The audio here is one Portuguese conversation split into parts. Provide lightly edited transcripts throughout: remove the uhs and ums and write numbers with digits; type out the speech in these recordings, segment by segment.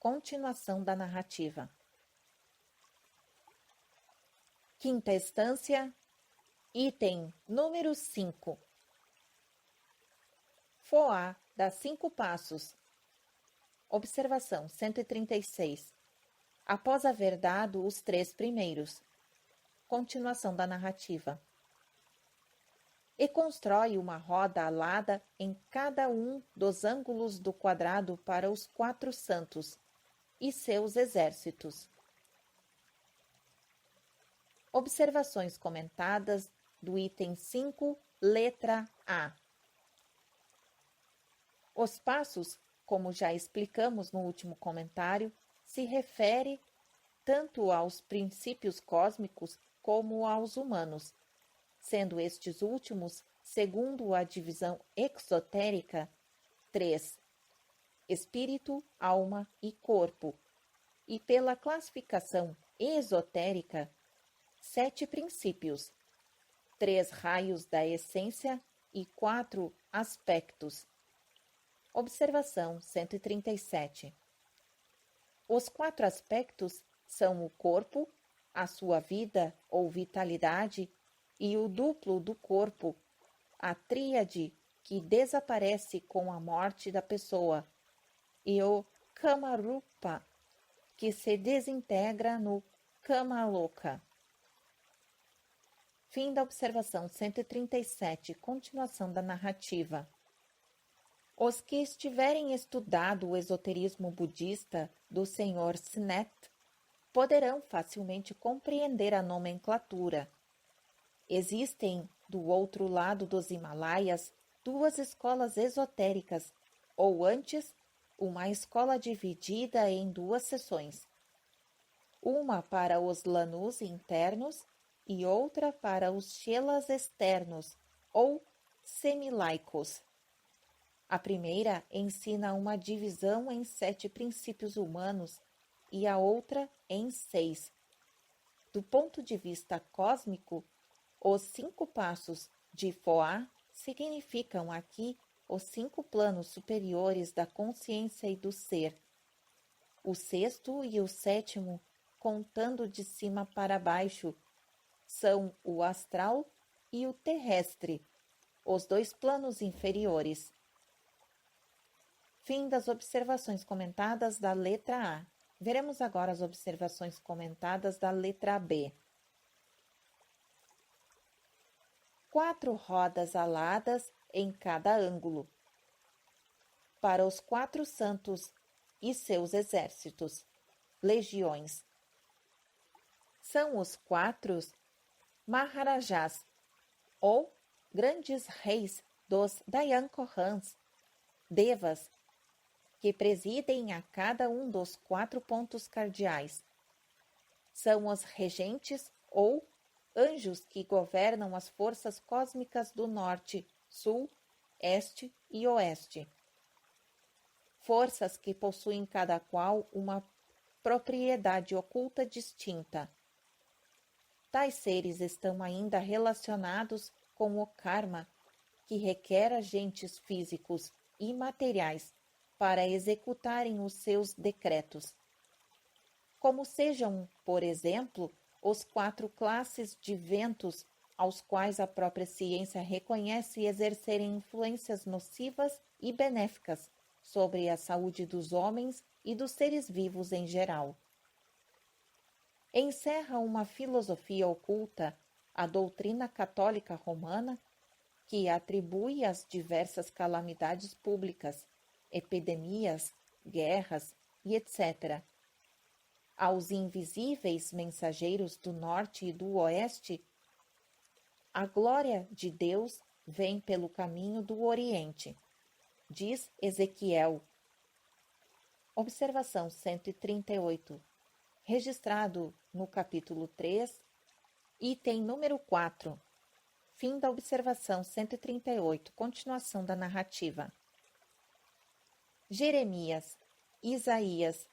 continuação da narrativa. Quinta estância, item número 5. Foá dá 5 passos. Observação 136. Após haver dado os 3 primeiros. Continuação da narrativa. E constrói uma roda alada em cada um dos ângulos do quadrado para os 4 santos e seus exércitos. Observações comentadas do item 5, letra A. Os passos, como já explicamos no último comentário, se refere tanto aos princípios cósmicos como aos humanos, sendo estes últimos, segundo a divisão exotérica, 3: espírito, alma e corpo, e pela classificação esotérica, 7 princípios, 3 raios da essência e 4 aspectos. Observação 137. Os 4 aspectos são o corpo, a sua vida ou vitalidade, e o duplo do corpo, a tríade que desaparece com a morte da pessoa, e o Kamarupa, que se desintegra no Kamaloka. Fim da observação 137, continuação da narrativa. Os que estiverem estudado o esoterismo budista do Sr. Snet poderão facilmente compreender a nomenclatura. Existem, do outro lado dos Himalaias, 2 escolas esotéricas, ou antes, uma escola dividida em 2 seções. Uma para os Lanus internos e outra para os Chelas externos, ou semilaicos. A primeira ensina uma divisão em 7 princípios humanos e a outra em 6. Do ponto de vista cósmico, os 5 passos de Foá significam aqui os 5 planos superiores da consciência e do ser. O 6º e o 7º, contando de cima para baixo, são o astral e o terrestre, os 2 planos inferiores. Fim das observações comentadas da letra A. Veremos agora as observações comentadas da letra B. 4 rodas aladas em cada ângulo. Para os 4 santos e seus exércitos, legiões. São os 4 Maharajás, ou grandes reis dos Dayankorans, devas, que presidem a cada um dos 4 pontos cardeais. São os regentes ou anjos que governam as forças cósmicas do norte, sul, este e oeste. Forças que possuem cada qual uma propriedade oculta distinta. Tais seres estão ainda relacionados com o karma, que requer agentes físicos e materiais para executarem os seus decretos. Como sejam, por exemplo, os 4 classes de ventos aos quais a própria ciência reconhece exercerem influências nocivas e benéficas sobre a saúde dos homens e dos seres vivos em geral. Encerra uma filosofia oculta a doutrina católica romana, que atribui às diversas calamidades públicas, epidemias, guerras e etc., aos invisíveis mensageiros do norte e do oeste, a glória de Deus vem pelo caminho do oriente, diz Ezequiel. Observação 138, registrado no capítulo 3, item número 4. Fim da observação 138, continuação da narrativa. Jeremias, Isaías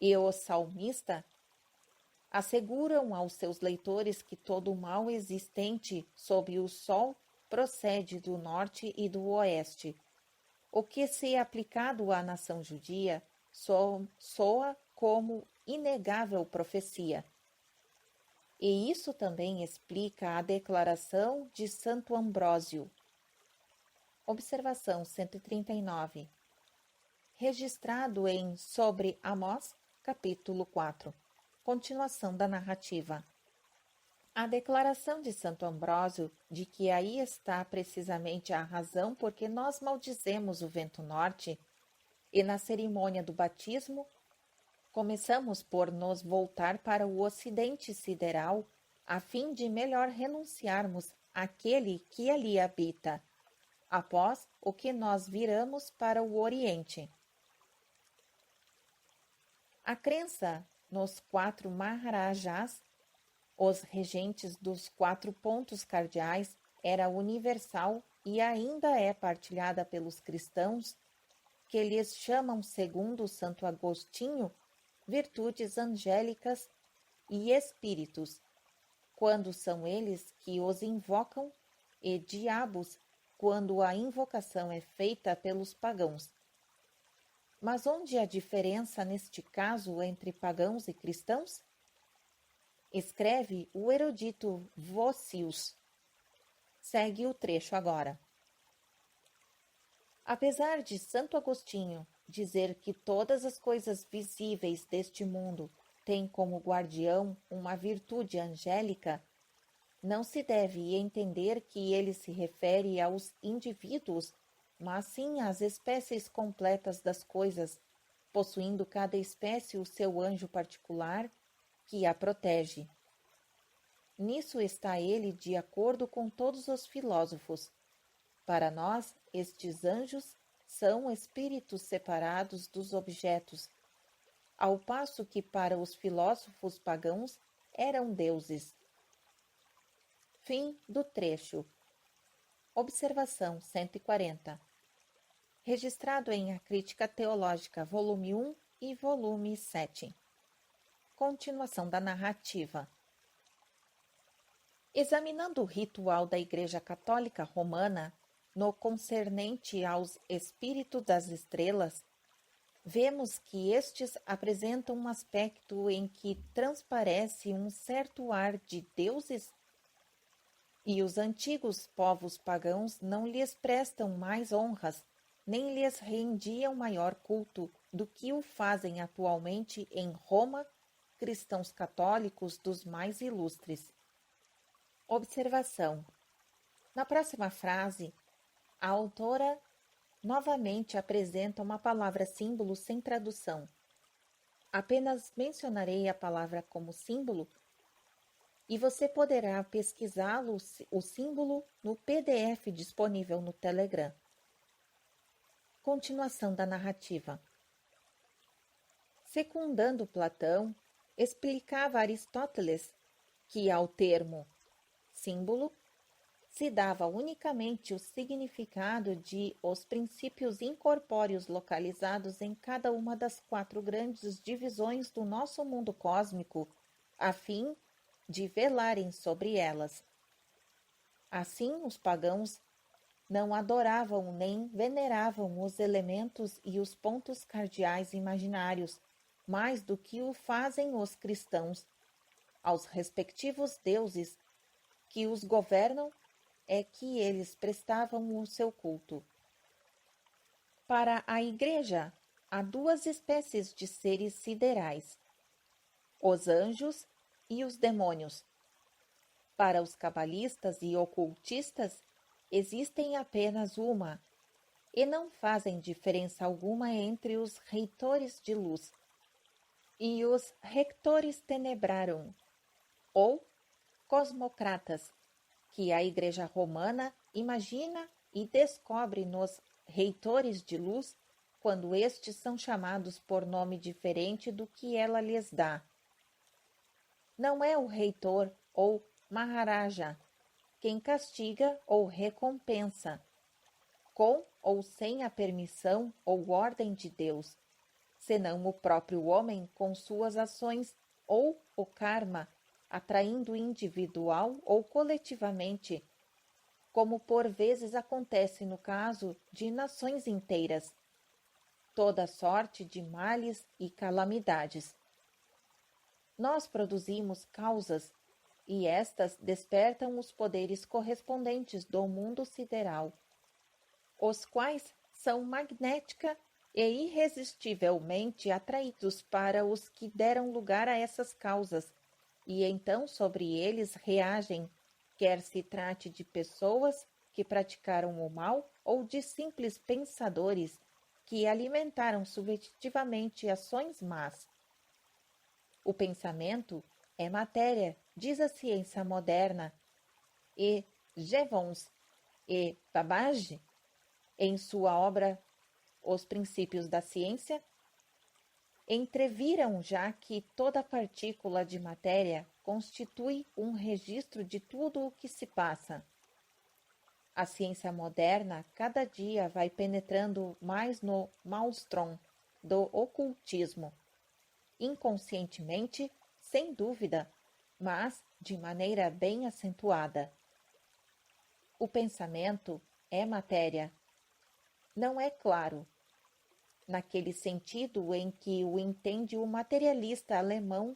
e o salmista asseguram aos seus leitores que todo o mal existente sob o sol procede do norte e do oeste, o que, se aplicado à nação judia, soa como inegável profecia. E isso também explica a declaração de Santo Ambrósio. Observação 139. Registrado em Sobre Amós, capítulo 4. Continuação da narrativa. A declaração de Santo Ambrósio de que aí está precisamente a razão porque nós maldizemos o vento norte, e na cerimônia do batismo começamos por nos voltar para o ocidente sideral, a fim de melhor renunciarmos àquele que ali habita, após o que nós viramos para o oriente. A crença nos 4 Maharajás, os regentes dos 4 pontos cardeais, era universal e ainda é partilhada pelos cristãos, que lhes chamam, segundo Santo Agostinho, virtudes angélicas e espíritos, quando são eles que os invocam, e diabos, quando a invocação é feita pelos pagãos. Mas onde a diferença neste caso entre pagãos e cristãos? Escreve o erudito Vossius. Segue o trecho agora. Apesar de Santo Agostinho dizer que todas as coisas visíveis deste mundo têm como guardião uma virtude angélica, não se deve entender que ele se refere aos indivíduos, mas sim às espécies completas das coisas, possuindo cada espécie o seu anjo particular que a protege. Nisso está ele de acordo com todos os filósofos. Para nós, estes anjos são espíritos separados dos objetos, ao passo que para os filósofos pagãos eram deuses. Fim do trecho. Observação 140. Registrado em A Crítica Teológica, volume 1 e volume 7. Continuação da narrativa. Examinando o ritual da Igreja Católica Romana, no concernente aos espíritos das estrelas, vemos que estes apresentam um aspecto em que transparece um certo ar de deuses, e os antigos povos pagãos não lhes prestam mais honras, nem lhes rendiam maior culto do que o fazem atualmente em Roma cristãos católicos dos mais ilustres. Observação. Na próxima frase, a autora novamente apresenta uma palavra símbolo sem tradução. Apenas mencionarei a palavra como símbolo e você poderá pesquisá-lo, o símbolo, no PDF disponível no Telegram. Continuação da narrativa. Secundando Platão, explicava Aristóteles que ao termo símbolo se dava unicamente o significado de os princípios incorpóreos localizados em cada uma das 4 grandes divisões do nosso mundo cósmico, a fim de velarem sobre elas. Assim, os pagãos não adoravam nem veneravam os elementos e os pontos cardeais imaginários, mais do que o fazem os cristãos, aos respectivos deuses que os governam é que eles prestavam o seu culto. Para a Igreja, há 2 espécies de seres siderais, os anjos e os demônios. Para os cabalistas e ocultistas, existem apenas uma, e não fazem diferença alguma entre os reitores de luz e os rectores tenebrarum, ou cosmocratas, que a Igreja Romana imagina e descobre nos reitores de luz quando estes são chamados por nome diferente do que ela lhes dá. Não é o reitor ou Maharaja quem castiga ou recompensa, com ou sem a permissão ou ordem de Deus, senão o próprio homem com suas ações ou o karma, atraindo individual ou coletivamente, como por vezes acontece no caso de nações inteiras. toda sorte de males e calamidades. Nós produzimos causas, e estas despertam os poderes correspondentes do mundo sideral, os quais são magnética e irresistivelmente atraídos para os que deram lugar a essas causas, e então sobre eles reagem, quer se trate de pessoas que praticaram o mal ou de simples pensadores que alimentaram subjetivamente ações más. O pensamento é matéria, diz a ciência moderna, e Jevons e Babbage, em sua obra Os Princípios da Ciência, entreviram já que toda partícula de matéria constitui um registro de tudo o que se passa. A ciência moderna cada dia vai penetrando mais no maelstrom do ocultismo, inconscientemente, sem dúvida, mas de maneira bem acentuada. O pensamento é matéria. Não é claro, naquele sentido em que o entende o materialista alemão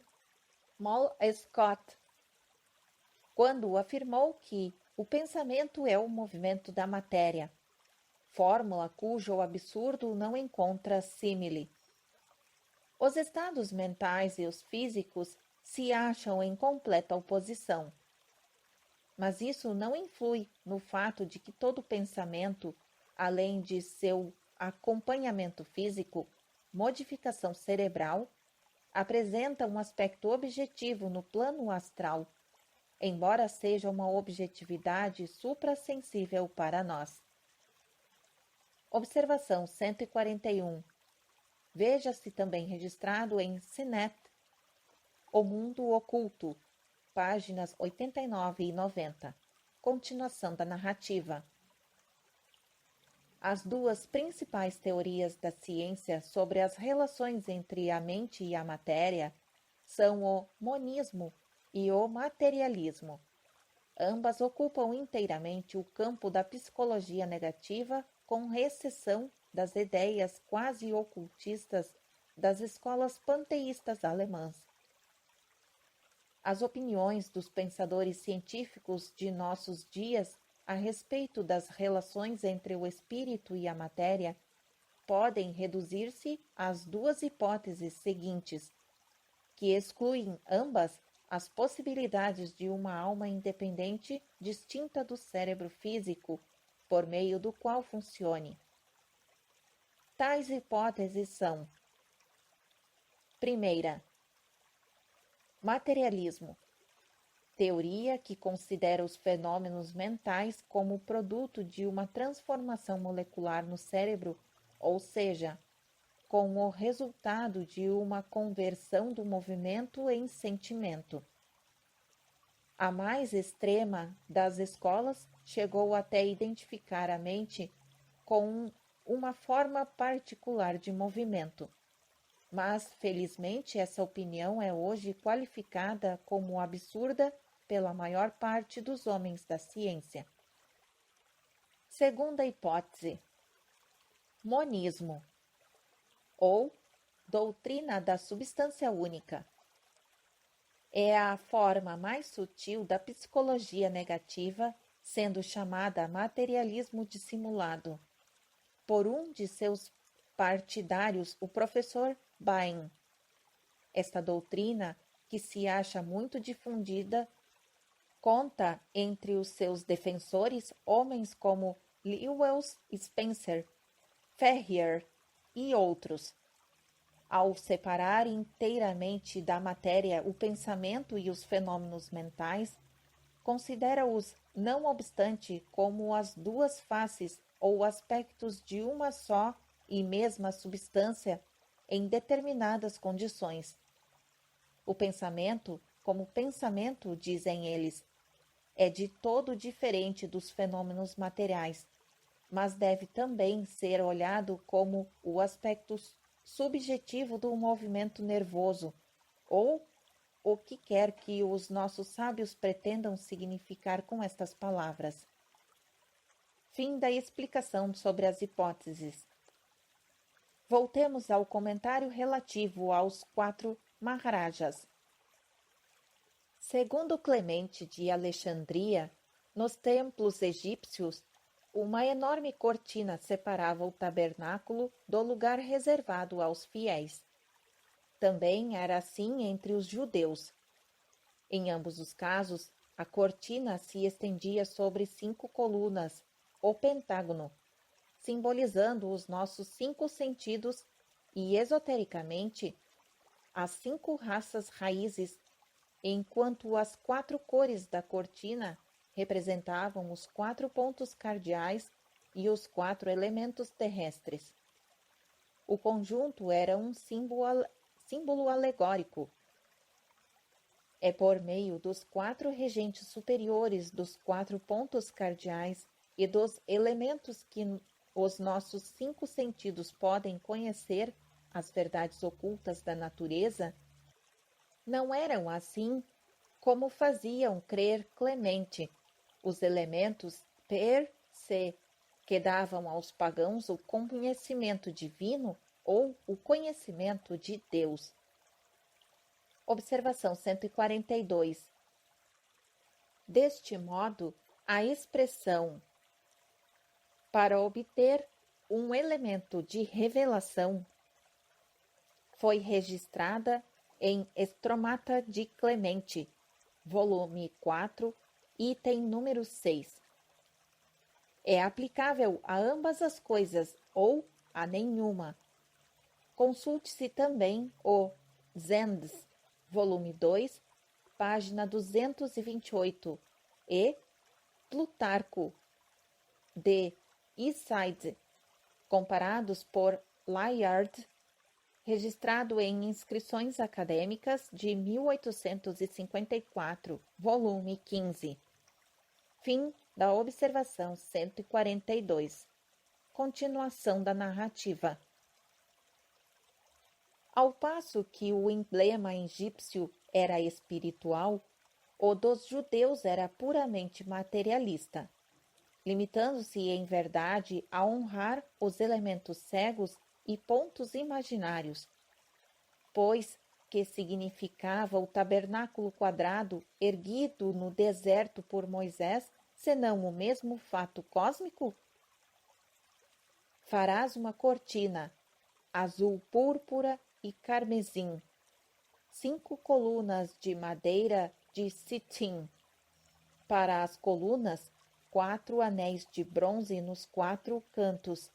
Moll Scott, quando afirmou que o pensamento é o movimento da matéria, fórmula cujo absurdo não encontra símile. Os estados mentais e os físicos se acham em completa oposição. Mas isso não influi no fato de que todo pensamento, além de seu acompanhamento físico, modificação cerebral, apresenta um aspecto objetivo no plano astral, embora seja uma objetividade suprassensível para nós. Observação 141. Veja-se também registrado em Sinet, O Mundo Oculto, páginas 89 e 90. Continuação da narrativa. As duas principais teorias da ciência sobre as relações entre a mente e a matéria são o monismo e o materialismo. Ambas ocupam inteiramente o campo da psicologia negativa, com exceção das ideias quase ocultistas das escolas panteístas alemãs. As opiniões dos pensadores científicos de nossos dias a respeito das relações entre o espírito e a matéria podem reduzir-se às duas hipóteses seguintes, que excluem ambas as possibilidades de uma alma independente distinta do cérebro físico, por meio do qual funcione. Tais hipóteses são: primeira, materialismo, teoria que considera os fenômenos mentais como produto de uma transformação molecular no cérebro, ou seja, com o resultado de uma conversão do movimento em sentimento. A mais extrema das escolas chegou até identificar a mente com uma forma particular de movimento, mas felizmente essa opinião é hoje qualificada como absurda pela maior parte dos homens da ciência. Segunda hipótese: monismo, ou doutrina da substância única. É a forma mais sutil da psicologia negativa, sendo chamada materialismo dissimulado, por um de seus partidários, o professor Bain. Esta doutrina, que se acha muito difundida, conta entre os seus defensores homens como Lewis Spencer, Ferrier e outros. Ao separar inteiramente da matéria o pensamento e os fenômenos mentais, considera-os, não obstante, como as duas faces ou aspectos de uma só e mesma substância em determinadas condições. O pensamento, como pensamento, dizem eles, é de todo diferente dos fenômenos materiais, mas deve também ser olhado como o aspecto subjetivo do movimento nervoso, ou o que quer que os nossos sábios pretendam significar com estas palavras. Fim da explicação sobre as hipóteses. Voltemos ao comentário relativo aos 4 Maharajas. Segundo Clemente de Alexandria, nos templos egípcios, uma enorme cortina separava o tabernáculo do lugar reservado aos fiéis. Também era assim entre os judeus. Em ambos os casos, a cortina se estendia sobre 5 colunas, ou pentágono, simbolizando os nossos 5 sentidos e, esotericamente, as 5 raças raízes, enquanto as 4 cores da cortina representavam os 4 pontos cardeais e os 4 elementos terrestres. O conjunto era um símbolo alegórico. É por meio dos 4 regentes superiores dos 4 pontos cardeais e dos elementos que os nossos 5 sentidos podem conhecer as verdades ocultas da natureza. Não eram assim como faziam crer Clemente, os elementos per se, que davam aos pagãos o conhecimento divino ou o conhecimento de Deus. Observação 142. Deste modo, a expressão para obter um elemento de revelação foi registrada em Estromata de Clemente, volume 4, item número 6. É aplicável a ambas as coisas ou a nenhuma. Consulte-se também o Zendes, volume 2, página 228, e Plutarco, de Iside, comparados por Layard, registrado em Inscrições Acadêmicas de 1854, volume 15. Fim da observação 142. Continuação da narrativa. Ao passo que o emblema egípcio era espiritual, o dos judeus era puramente materialista, limitando-se em verdade a honrar os elementos cegos e pontos imaginários, pois que significava o tabernáculo quadrado erguido no deserto por Moisés, senão o mesmo fato cósmico? Farás uma cortina, azul púrpura e carmesim, 5 colunas de madeira de citim. Para as colunas, 4 anéis de bronze nos 4 cantos,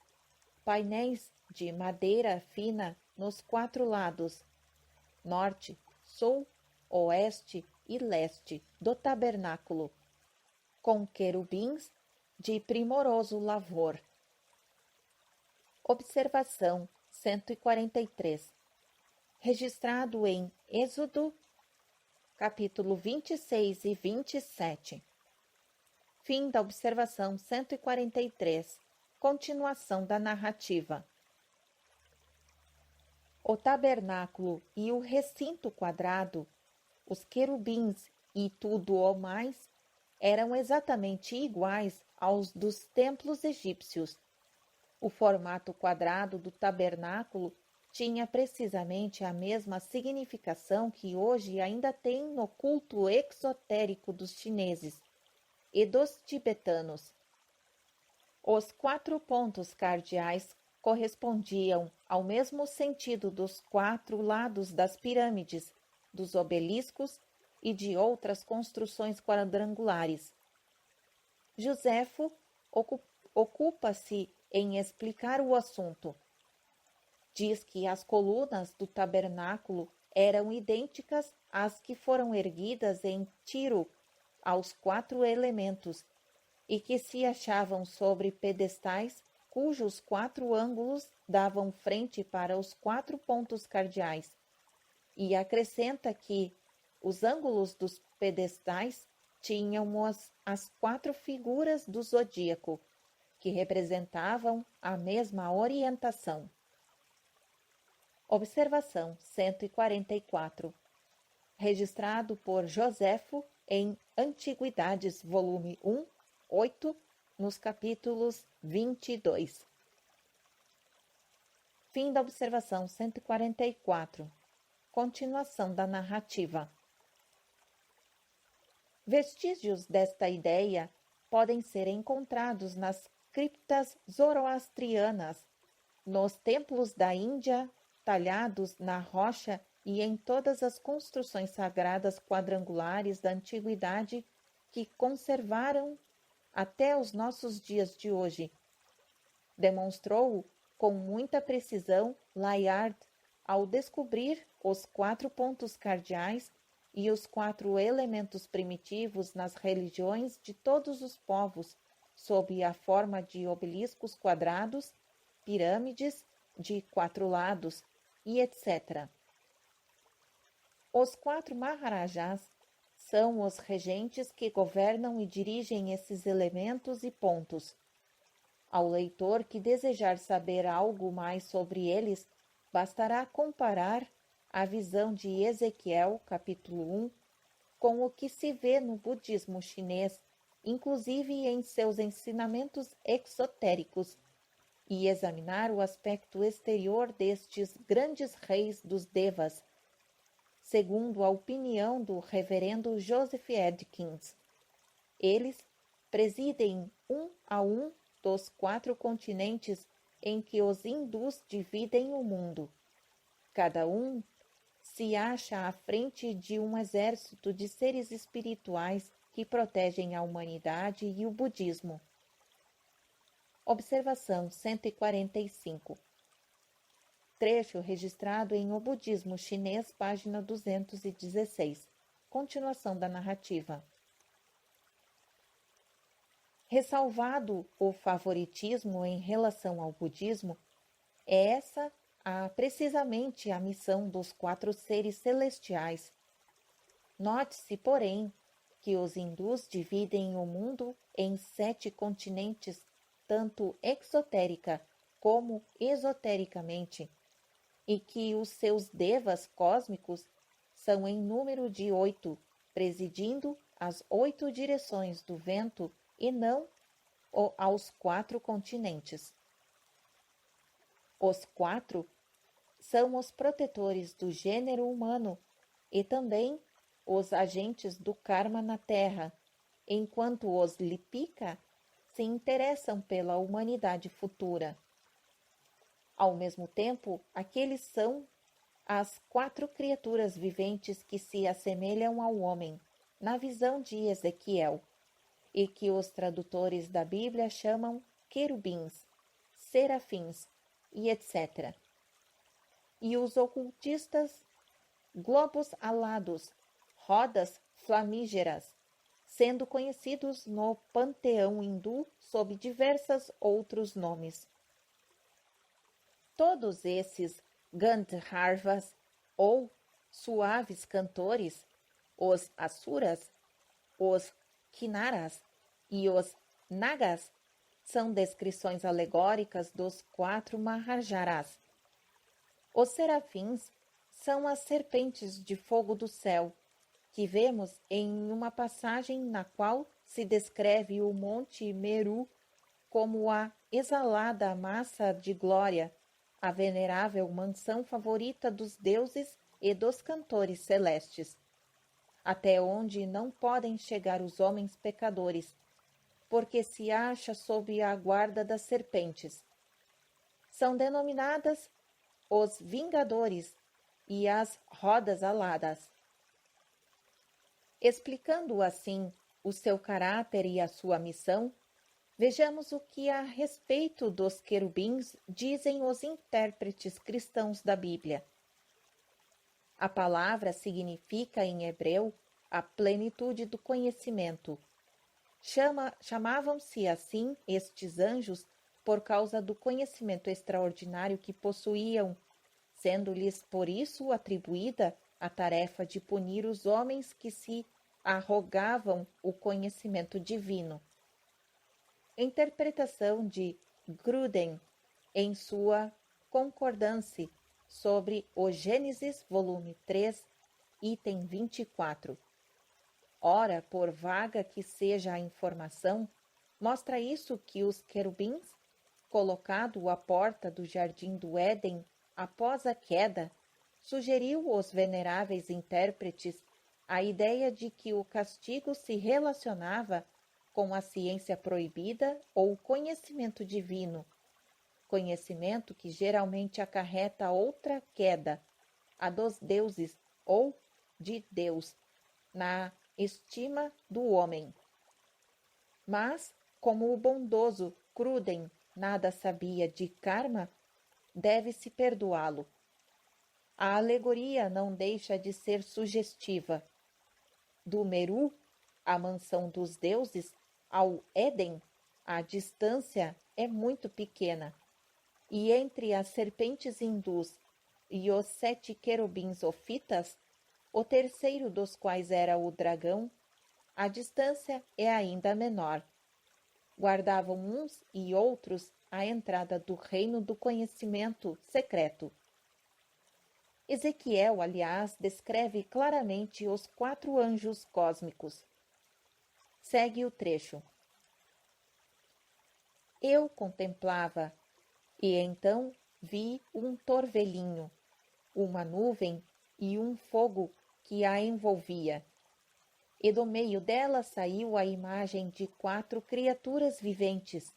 painéis de madeira fina nos 4 lados, norte, sul, oeste e leste do tabernáculo, com querubins de primoroso lavor. Observação 143. Registrado em Êxodo, capítulo 26 e 27. Fim da observação 143. Continuação da narrativa. O tabernáculo e o recinto quadrado, os querubins e tudo o mais, eram exatamente iguais aos dos templos egípcios. O formato quadrado do tabernáculo tinha precisamente a mesma significação que hoje ainda tem no culto exotérico dos chineses e dos tibetanos. Os 4 pontos cardeais correspondiam ao mesmo sentido dos 4 lados das pirâmides, dos obeliscos e de outras construções quadrangulares. Joséfo ocupa-se em explicar o assunto. Diz que as colunas do tabernáculo eram idênticas às que foram erguidas em Tiro aos 4 elementos e que se achavam sobre pedestais cujos 4 ângulos davam frente para os 4 pontos cardeais, e acrescenta que os ângulos dos pedestais tinham as 4 figuras do zodíaco, que representavam a mesma orientação. Observação 144. Registrado por Joséfo em Antiguidades, volume 1, 8, nos capítulos 22. Fim da observação 144. Continuação da narrativa. Vestígios desta ideia podem ser encontrados nas criptas zoroastrianas, nos templos da Índia, talhados na rocha e em todas as construções sagradas quadrangulares da antiguidade que conservaram até os nossos dias de hoje. Demonstrou com muita precisão Layard ao descobrir os 4 pontos cardeais e os 4 elementos primitivos nas religiões de todos os povos, sob a forma de obeliscos quadrados, pirâmides de 4 lados e etc. Os 4 Maharajás são os regentes que governam e dirigem esses elementos e pontos. Ao leitor que desejar saber algo mais sobre eles, bastará comparar a visão de Ezequiel, capítulo 1, com o que se vê no budismo chinês, inclusive em seus ensinamentos exotéricos, e examinar o aspecto exterior destes grandes reis dos Devas, segundo a opinião do reverendo Joseph Edkins. Eles presidem um a um dos 4 continentes em que os hindus dividem o mundo. Cada um se acha à frente de um exército de seres espirituais que protegem a humanidade e o budismo. Observação 145. Trecho registrado em O Budismo Chinês, página 216. Continuação da narrativa. Ressalvado o favoritismo em relação ao budismo, é essa precisamente a missão dos 4 seres celestiais. Note-se, porém, que os hindus dividem o mundo em 7 continentes, tanto exotérica como esotericamente, e que os seus devas cósmicos são em número de 8, presidindo as 8 direções do vento e não aos 4 continentes. Os 4 são os protetores do gênero humano e também os agentes do karma na Terra, enquanto os Lipika se interessam pela humanidade futura. Ao mesmo tempo, aqueles são as 4 criaturas viventes que se assemelham ao homem, na visão de Ezequiel, e que os tradutores da Bíblia chamam querubins, serafins e etc. E os ocultistas, globos alados, rodas flamígeras, sendo conhecidos no panteão hindu sob diversos outros nomes. Todos esses Gandharvas, ou suaves cantores, os Asuras, os Kinnaras e os Nagas, são descrições alegóricas dos 4 Mahajaras. Os serafins são as serpentes de fogo do céu, que vemos em uma passagem na qual se descreve o Monte Meru como a exalada massa de glória, a venerável mansão favorita dos deuses e dos cantores celestes, até onde não podem chegar os homens pecadores, porque se acha sob a guarda das serpentes. São denominadas os Vingadores e as Rodas Aladas. Explicando assim o seu caráter e a sua missão, vejamos o que a respeito dos querubins dizem os intérpretes cristãos da Bíblia. A palavra significa em hebreu a plenitude do conhecimento. Chamavam-se assim estes anjos por causa do conhecimento extraordinário que possuíam, sendo-lhes por isso atribuída a tarefa de punir os homens que se arrogavam o conhecimento divino. Interpretação de Gruden em sua Concordância sobre o Gênesis, volume 3, item 24. Ora, por vaga que seja a informação, mostra isso que os querubins colocado à porta do jardim do Éden após a queda, sugeriu aos veneráveis intérpretes a ideia de que o castigo se relacionava com a ciência proibida ou conhecimento divino, conhecimento que geralmente acarreta outra queda, a dos deuses ou de Deus, na estima do homem. Mas, como o bondoso Cruden nada sabia de karma, deve-se perdoá-lo. A alegoria não deixa de ser sugestiva. Do Meru, a mansão dos deuses, ao Éden, a distância é muito pequena, e entre as serpentes hindus e os 7 querubins ofitas, o terceiro dos quais era o dragão, a distância é ainda menor. Guardavam uns e outros a entrada do reino do conhecimento secreto. Ezequiel, aliás, descreve claramente os 4 anjos cósmicos. Segue o trecho. Eu contemplava, e então vi um torvelinho, uma nuvem e um fogo que a envolvia. E do meio dela saiu a imagem de 4 criaturas viventes.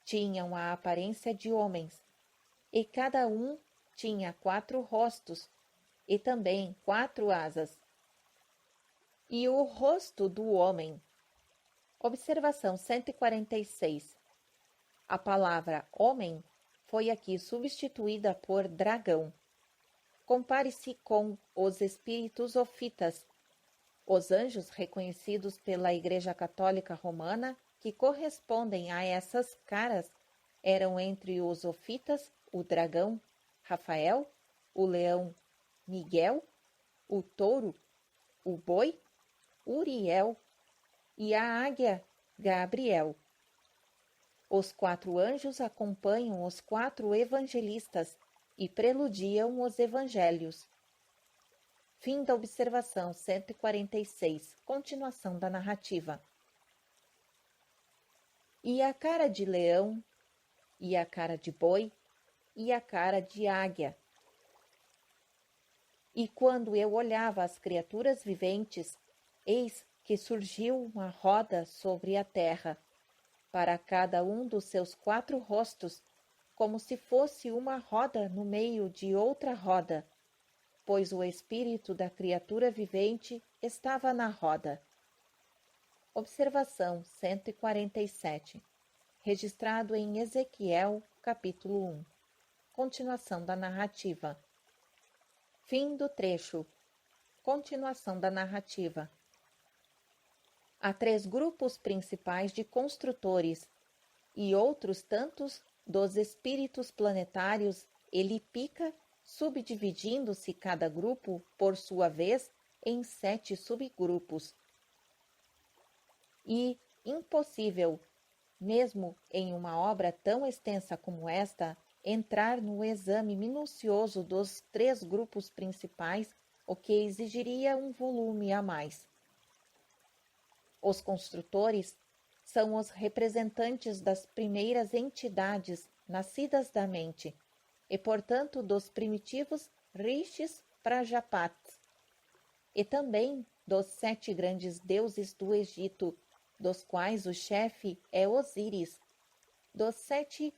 Tinham a aparência de homens, e cada um tinha 4 rostos, e também 4 asas. E o rosto do homem. Observação 146. A palavra homem foi aqui substituída por dragão. Compare-se com os espíritos ofitas, os anjos reconhecidos pela Igreja Católica Romana, que correspondem a essas caras, eram entre os ofitas o dragão, Rafael, o leão, Miguel, o touro, o boi, Uriel, e a águia, Gabriel. Os 4 anjos acompanham os 4 evangelistas e preludiam os evangelhos. Fim da observação 146, continuação da narrativa. E a cara de leão, e a cara de boi, e a cara de águia. E quando eu olhava as criaturas viventes, eis que surgiu uma roda sobre a terra, para cada um dos seus 4 rostos, como se fosse uma roda no meio de outra roda, pois o espírito da criatura vivente estava na roda. Observação 147. Registrado em Ezequiel, capítulo 1. Continuação da narrativa. Fim do trecho. Continuação da narrativa. Há 3 grupos principais de construtores e outros tantos dos espíritos planetários Elipica, subdividindo-se cada grupo, por sua vez, em 7 subgrupos. E impossível, mesmo em uma obra tão extensa como esta, entrar no exame minucioso dos 3 grupos principais, o que exigiria um volume a mais. Os construtores são os representantes das primeiras entidades nascidas da mente, e, portanto, dos primitivos Rishis Prajapats, e também dos 7 grandes deuses do Egito, dos quais o chefe é Osíris, dos 7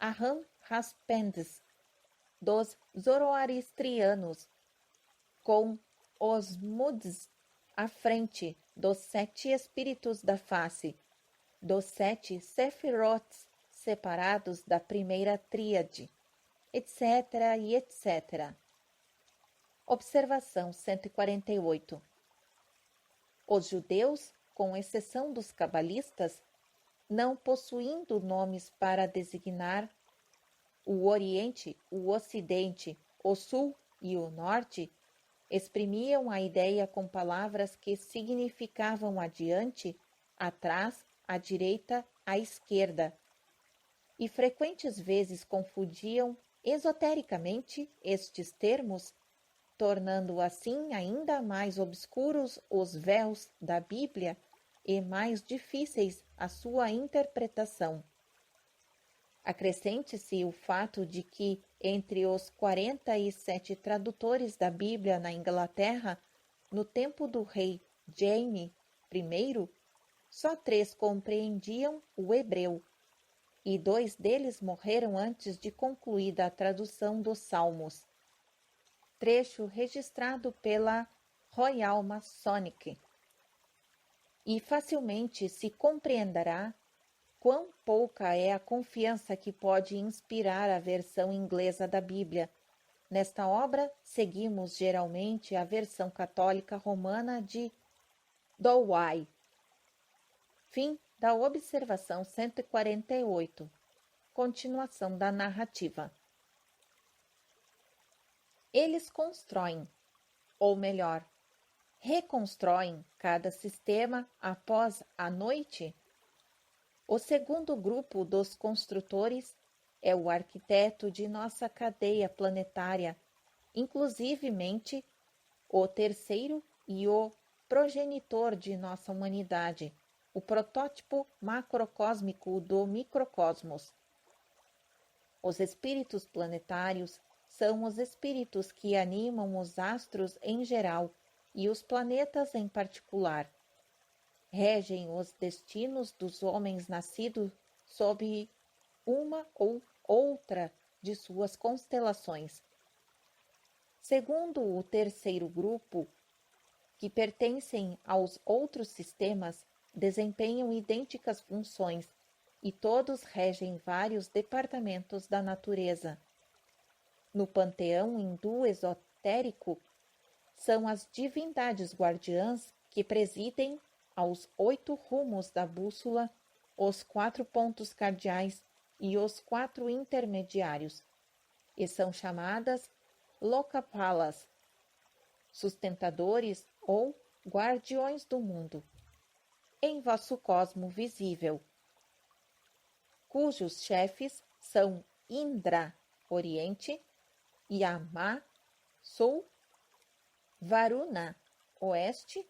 Aham-Haspendes, dos zoroastrianos, com os Muds à frente, dos 7 espíritos da face, dos 7 Sephiroths separados da primeira tríade, etc. e etc. Observação 148. Os judeus, com exceção dos cabalistas, não possuindo nomes para designar o Oriente, o Ocidente, o Sul e o Norte, exprimiam a ideia com palavras que significavam adiante, atrás, à direita, à esquerda, e frequentes vezes confundiam esotericamente estes termos, tornando assim ainda mais obscuros os véus da Bíblia e mais difíceis a sua interpretação. Acrescente-se o fato de que, entre os 47 tradutores da Bíblia na Inglaterra, no tempo do rei Jaime I, só 3 compreendiam o hebreu, e 2 deles morreram antes de concluída a tradução dos Salmos. Trecho registrado pela Royal Masonic. E facilmente se compreenderá quão pouca é a confiança que pode inspirar a versão inglesa da Bíblia. Nesta obra, seguimos geralmente a versão católica romana de Douay. Fim da observação 148. Continuação da narrativa. Eles constroem, ou melhor, reconstroem cada sistema após a noite? O segundo grupo dos construtores é o arquiteto de nossa cadeia planetária, inclusivemente o terceiro e o progenitor de nossa humanidade, o protótipo macrocósmico do microcosmos. Os espíritos planetários são os espíritos que animam os astros em geral e os planetas em particular. Regem os destinos dos homens nascidos sob uma ou outra de suas constelações. Segundo o terceiro grupo, que pertencem aos outros sistemas, desempenham idênticas funções e todos regem vários departamentos da natureza. No panteão hindu esotérico, são as divindades guardiãs que presidem aos 8 rumos da bússola, os 4 pontos cardeais e os 4 intermediários, e são chamadas Lokapalas, sustentadores ou guardiões do mundo, em vosso cosmo visível, cujos chefes são Indra, Oriente, Yama, Sul, Varuna, Oeste,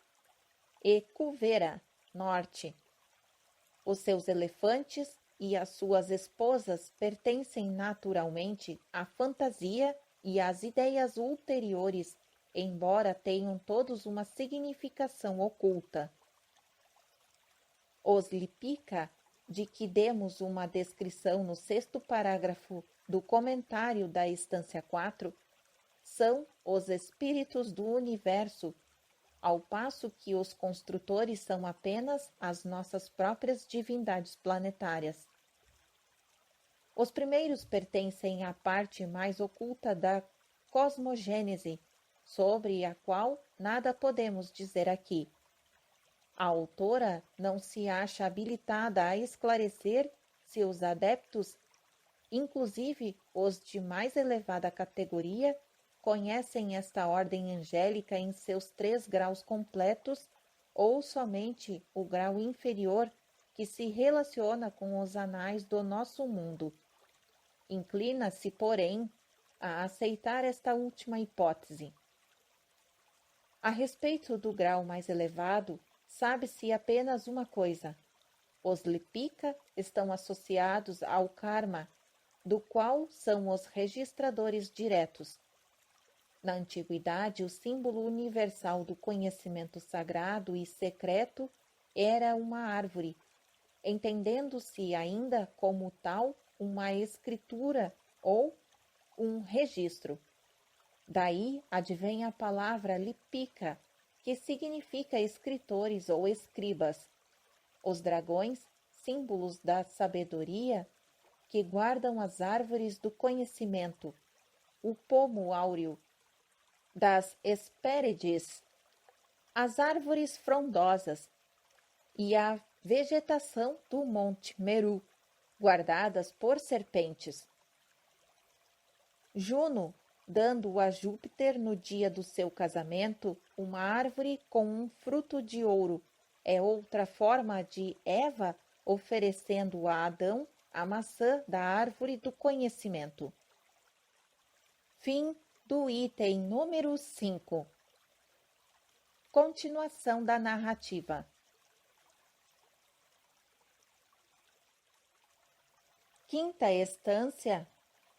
e Kuvera, Norte. Os seus elefantes e as suas esposas pertencem naturalmente à fantasia e às ideias ulteriores, embora tenham todos uma significação oculta. Os Lipika, de que demos uma descrição no 6º parágrafo do comentário da Estância 4, são os espíritos do universo, ao passo que os construtores são apenas as nossas próprias divindades planetárias. Os primeiros pertencem à parte mais oculta da cosmogênese, sobre a qual nada podemos dizer aqui. A autora não se acha habilitada a esclarecer se os adeptos, inclusive os de mais elevada categoria, conhecem esta ordem angélica em seus 3 graus completos ou somente o grau inferior que se relaciona com os anais do nosso mundo. Inclina-se, porém, a aceitar esta última hipótese. A respeito do grau mais elevado, sabe-se apenas uma coisa. Os Lipika estão associados ao karma, do qual são os registradores diretos. Na antiguidade, o símbolo universal do conhecimento sagrado e secreto era uma árvore, entendendo-se ainda como tal uma escritura ou um registro. Daí advém a palavra Lipika, que significa escritores ou escribas. Os dragões, símbolos da sabedoria, que guardam as árvores do conhecimento, o pomo áureo das Hespérides, as árvores frondosas e a vegetação do Monte Meru, guardadas por serpentes. Juno, dando a Júpiter no dia do seu casamento uma árvore com um fruto de ouro, é outra forma de Eva oferecendo a Adão a maçã da árvore do conhecimento. Fim do item número 5. Continuação da narrativa. Quinta estância,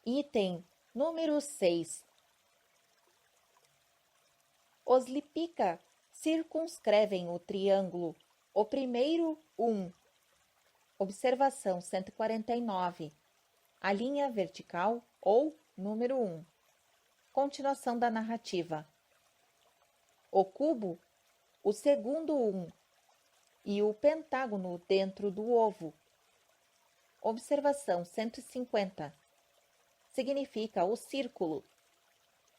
item número 6. Os Lipika circunscrevem o triângulo, o primeiro 1. Observação 149. A linha vertical ou número 1. Continuação da narrativa. O cubo, o segundo 1. E o pentágono dentro do ovo. Observação 150. Significa o círculo.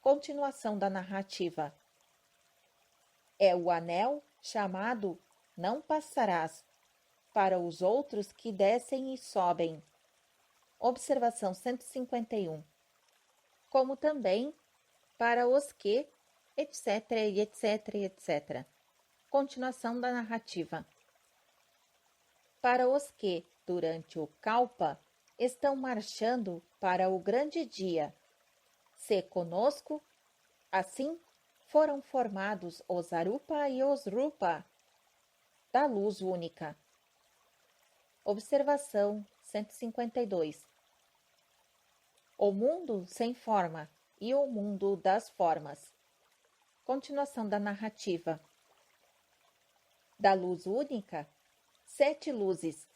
Continuação da narrativa. É o anel chamado não passarás para os outros que descem e sobem. Observação 151. Como também para os que, etc, etc, etc. Continuação da narrativa. Para os que, durante o Kalpa, estão marchando para o grande dia. Se conosco, assim foram formados os Arupa e os Rupa, da luz única. Observação 152. O mundo sem forma e o mundo das formas. Continuação da narrativa. Da luz única, 7 luzes.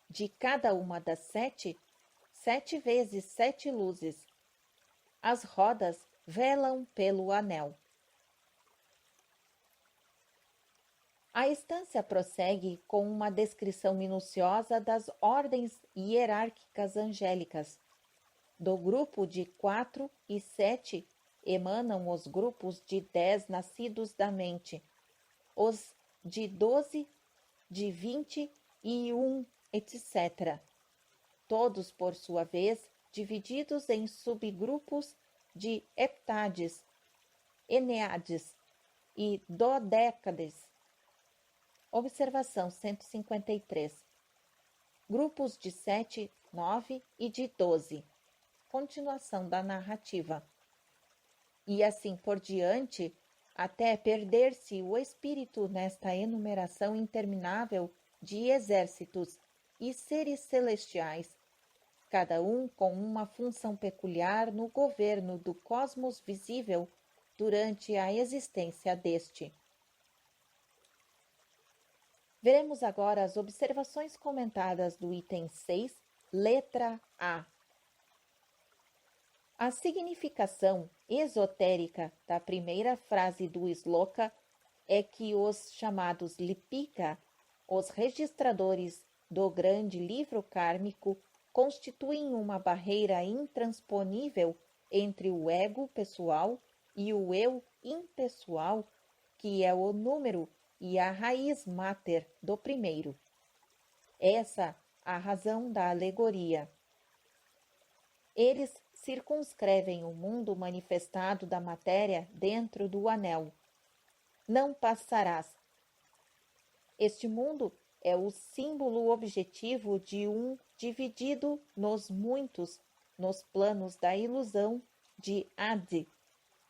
De cada uma das 7, 7 vezes 7 luzes. As rodas velam pelo anel. A estância prossegue com uma descrição minuciosa das ordens hierárquicas angélicas. Do grupo de 4 e 7 emanam os grupos de 10 nascidos da mente, os de 12, de 20 e 1, etc. Todos, por sua vez, divididos em subgrupos de heptades, eneades e dodécades. Observação 153. Grupos de 7, 9 e de 12. Continuação da narrativa. E assim por diante, até perder-se o espírito nesta enumeração interminável de exércitos e seres celestiais, cada um com uma função peculiar no governo do cosmos visível durante a existência deste. Veremos agora as observações comentadas do item 6, letra A. A significação esotérica da primeira frase do Sloka é que os chamados Lipika, os registradores do grande livro kármico, constituem uma barreira intransponível entre o ego pessoal e o eu impessoal, que é o número e a raiz máter do primeiro. Essa a razão da alegoria. Eles circunscrevem o mundo manifestado da matéria dentro do anel. Não passarás. Este mundo é o símbolo objetivo de um dividido nos muitos, nos planos da ilusão de Adi,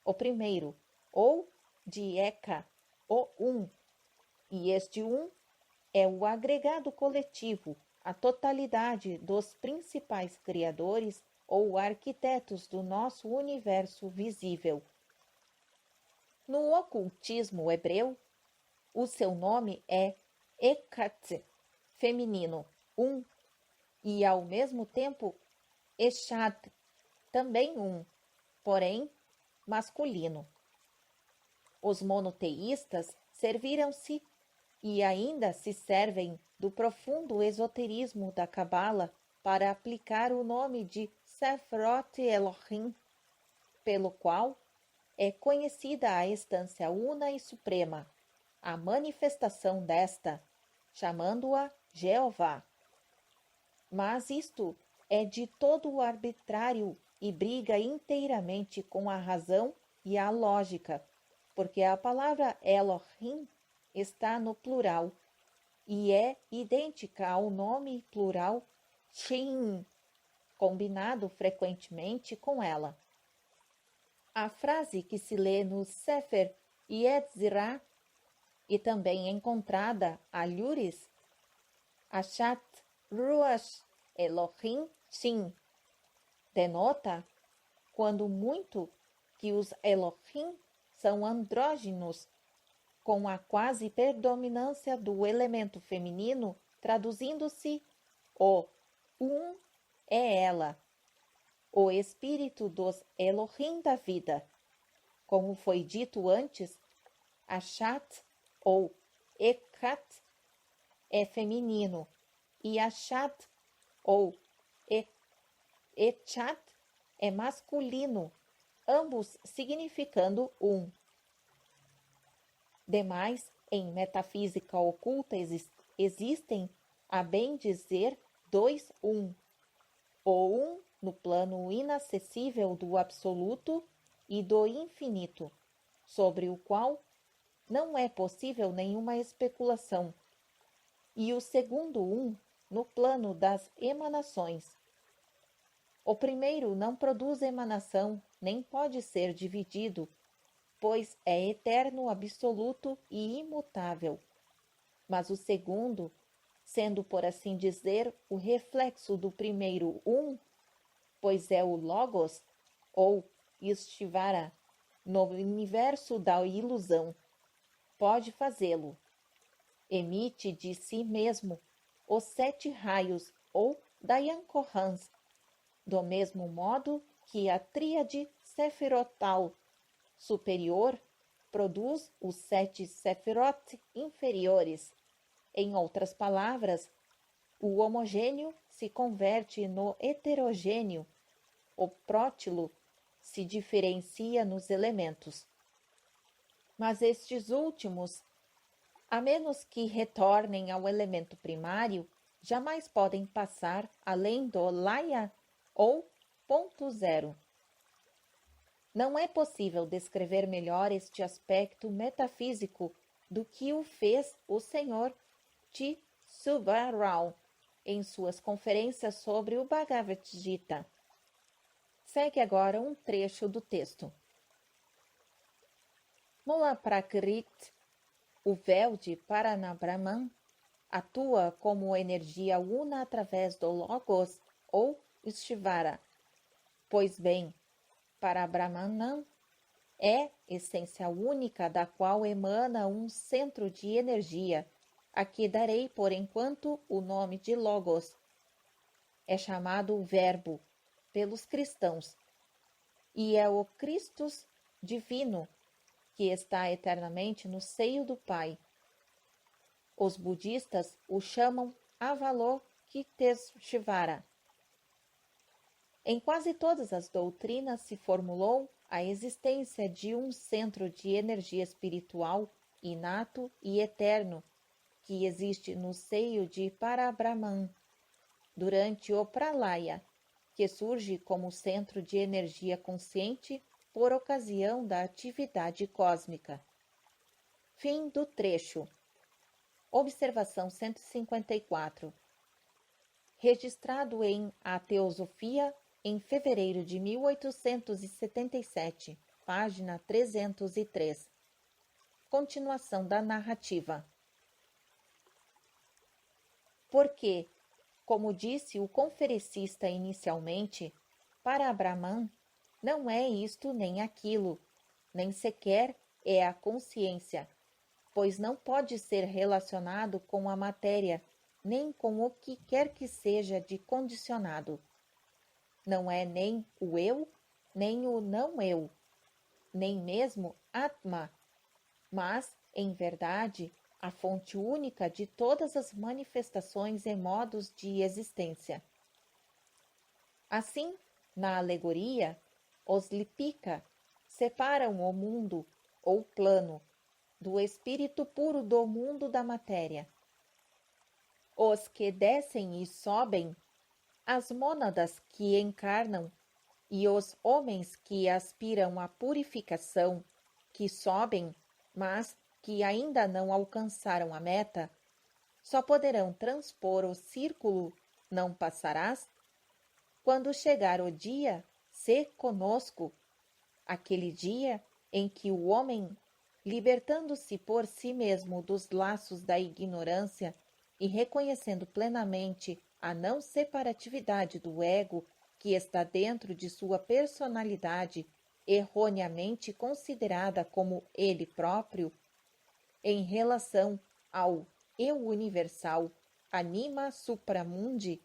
o primeiro, ou de Eka, o um. E este um é o agregado coletivo, a totalidade dos principais criadores ou arquitetos do nosso universo visível. No ocultismo hebreu, o seu nome é Ekat, feminino, um, e ao mesmo tempo Eshad, também um, porém masculino. Os monoteístas serviram-se e ainda se servem do profundo esoterismo da Cabala para aplicar o nome de Sephrot Elohim, pelo qual é conhecida a estância una e suprema, a manifestação desta, chamando-a Jeová. Mas isto é de todo arbitrário e briga inteiramente com a razão e a lógica, porque a palavra Elohim está no plural e é idêntica ao nome plural Shin, combinado frequentemente com ela. A frase que se lê no Sefer Yetzirah e também encontrada a Lures, Achat Ruach Elohim Sim, denota, quando muito, que os Elohim são andrógenos, com a quase predominância do elemento feminino, traduzindo-se o um é ela, o espírito dos Elohim da vida. Como foi dito antes, Achat ou Ekat é feminino e Achat ou Echat é masculino, ambos significando um. Demais, em metafísica oculta existem, a bem dizer, dois um. O um no plano inacessível do absoluto e do infinito, sobre o qual não é possível nenhuma especulação, e o segundo um no plano das emanações. O primeiro não produz emanação, nem pode ser dividido, pois é eterno, absoluto e imutável. Mas o segundo, sendo, por assim dizer, o reflexo do primeiro um, pois é o Logos, ou Ishvara, no universo da ilusão, pode fazê-lo. Emite de si mesmo os 7 raios, ou Dayankohans, do mesmo modo que a tríade sefirotal superior produz os 7 sefirot inferiores. Em outras palavras, o homogêneo se converte no heterogêneo, o prótilo se diferencia nos elementos. Mas estes últimos, a menos que retornem ao elemento primário, jamais podem passar além do Laya ou ponto zero. Não é possível descrever melhor este aspecto metafísico do que o fez o Sr. T. Rao em suas conferências sobre o Bhagavad Gita. Segue agora um trecho do texto. Mula Prakrit, o véu de Paranabrahman, atua como energia una através do Logos ou Ishvara. Pois bem, para Brahmanan é essência única da qual emana um centro de energia, a que darei por enquanto o nome de Logos. É chamado Verbo pelos cristãos, e é o Christus divino, que está eternamente no seio do Pai. Os budistas o chamam Avalokiteshvara. Em quase todas as doutrinas se formulou a existência de um centro de energia espiritual inato e eterno que existe no seio de Parabrahman, durante o Pralaya, que surge como centro de energia consciente por ocasião da atividade cósmica. Fim do trecho. Observação 154. Registrado em A Teosofia, em fevereiro de 1877, página 303. Continuação da narrativa. Porque, como disse o conferencista inicialmente, para Brahman não é isto nem aquilo, nem sequer é a consciência, pois não pode ser relacionado com a matéria, nem com o que quer que seja de condicionado. Não é nem o eu, nem o não eu, nem mesmo Atma, mas, em verdade, a fonte única de todas as manifestações e modos de existência. Assim, na alegoria, os Lipika separam o mundo, ou plano, do espírito puro do mundo da matéria. Os que descem e sobem, as mônadas que encarnam e os homens que aspiram à purificação, que sobem, mas que ainda não alcançaram a meta, só poderão transpor o círculo não passarás quando chegar o dia, se conosco, aquele dia em que o homem, libertando-se por si mesmo dos laços da ignorância e reconhecendo plenamente a não separatividade do ego que está dentro de sua personalidade, erroneamente considerada como ele próprio, em relação ao eu universal, anima supramundi,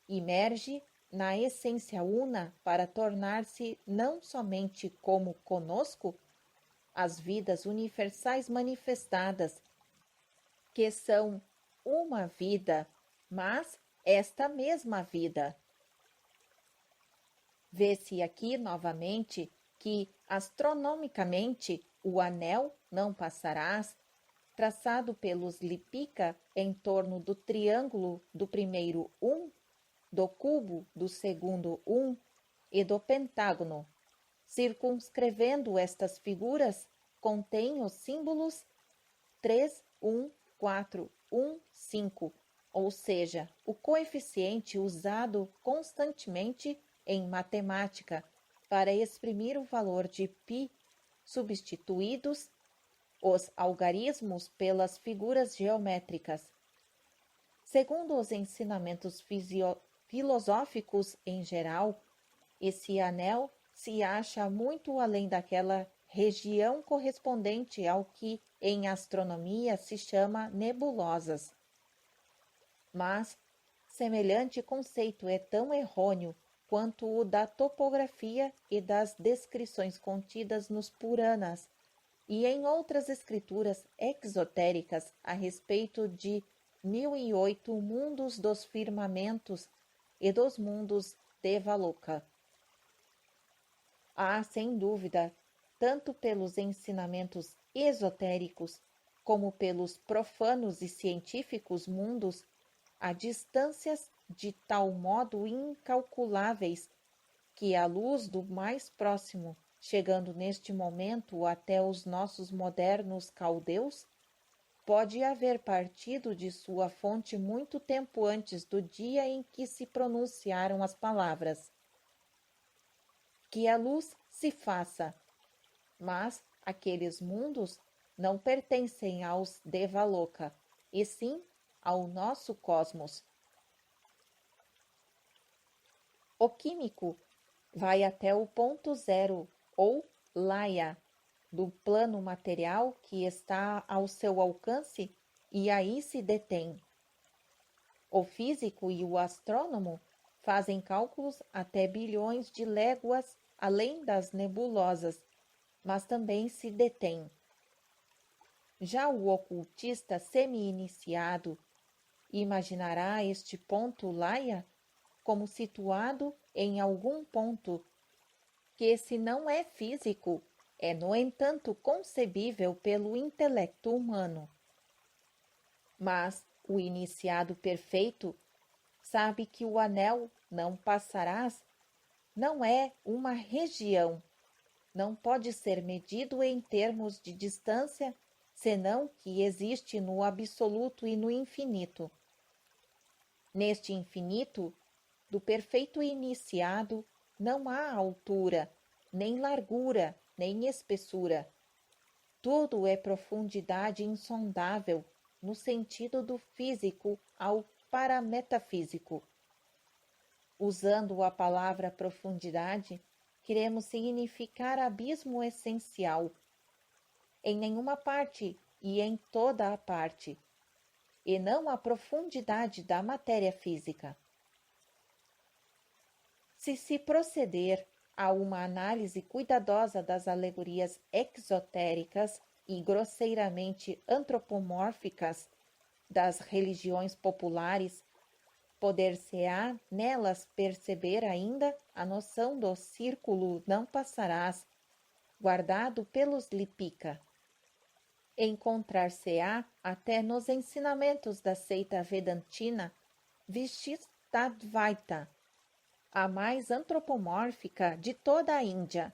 emerge na essência una para tornar-se não somente como conosco, as vidas universais manifestadas, que são uma vida, mas esta mesma vida. Vê-se aqui novamente que, astronomicamente, o anel não passarás, traçado pelos Lipika em torno do triângulo do primeiro do cubo do segundo e do pentágono, circunscrevendo estas figuras, contém os símbolos 3, 1, 4, 1, 5, ou seja, o coeficiente usado constantemente em matemática para exprimir o valor de π, substituídos os algarismos pelas figuras geométricas. Segundo os ensinamentos filosóficos em geral, esse anel se acha muito além daquela região correspondente ao que em astronomia se chama nebulosas. Mas semelhante conceito é tão errôneo quanto o da topografia e das descrições contidas nos Puranas e em outras escrituras exotéricas a respeito de 1008 mundos dos firmamentos e dos mundos Devaloka. Há, sem dúvida, tanto pelos ensinamentos esotéricos como pelos profanos e científicos mundos, a distâncias de tal modo incalculáveis que a luz do mais próximo, chegando neste momento até os nossos modernos caldeus, pode haver partido de sua fonte muito tempo antes do dia em que se pronunciaram as palavras. Que a luz se faça, mas aqueles mundos não pertencem aos Devaloka, e sim ao nosso cosmos. O químico vai até o ponto zero, ou laya, do plano material que está ao seu alcance e aí se detém. O físico e o astrônomo fazem cálculos até bilhões de léguas além das nebulosas, mas também se detém. Já o ocultista semi-iniciado imaginará este ponto laya como situado em algum ponto que, se não é físico, é, no entanto, concebível pelo intelecto humano. Mas o iniciado perfeito sabe que o anel não passarás não é uma região, não pode ser medido em termos de distância, senão que existe no absoluto e no infinito. Neste infinito, do perfeito iniciado, não há altura, nem largura, nem espessura. Tudo é profundidade insondável, no sentido do físico ao parametafísico. Usando a palavra profundidade, queremos significar abismo essencial. Em nenhuma parte e em toda a parte, e não a profundidade da matéria física. Se proceder a uma análise cuidadosa das alegorias exotéricas e grosseiramente antropomórficas das religiões populares, poder-se-á nelas perceber ainda a noção do círculo não passarás, guardado pelos Lipika. Encontrar-se-á até nos ensinamentos da seita vedantina Vishishtadvaita, a mais antropomórfica de toda a Índia.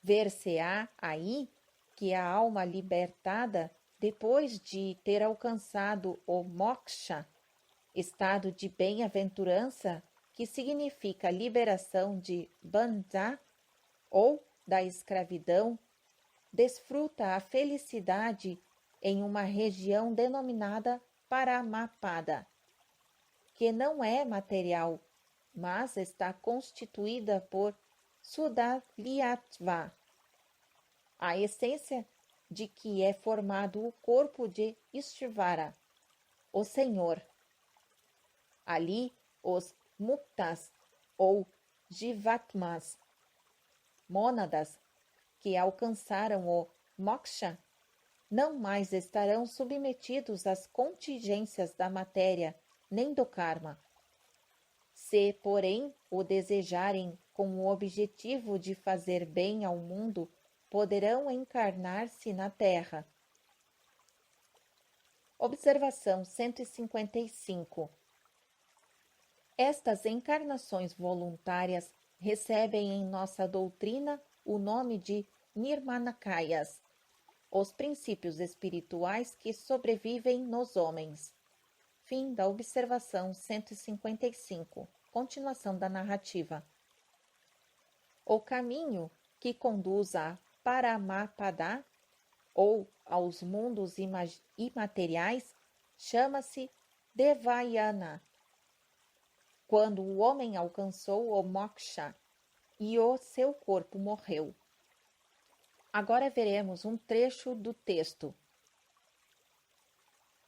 Ver-se-á aí que a alma libertada, depois de ter alcançado o moksha, estado de bem-aventurança, que significa liberação de bandha, ou da escravidão, desfruta a felicidade em uma região denominada Paramapada, que não é material, mas está constituída por Sudaliatva, a essência de que é formado o corpo de Ishvara, o Senhor. Ali, os muktas ou jivatmas, mônadas que alcançaram o moksha, não mais estarão submetidos às contingências da matéria nem do karma. Se, porém, o desejarem com o objetivo de fazer bem ao mundo, poderão encarnar-se na Terra. Observação 155. Estas encarnações voluntárias recebem em nossa doutrina o nome de Nirmanakayas, os princípios espirituais que sobrevivem nos homens. Fim da observação 155. Continuação da narrativa. O caminho que conduz a Paramapada, ou aos mundos imateriais, chama-se Devayana. Quando o homem alcançou o moksha e o seu corpo morreu. Agora veremos um trecho do texto.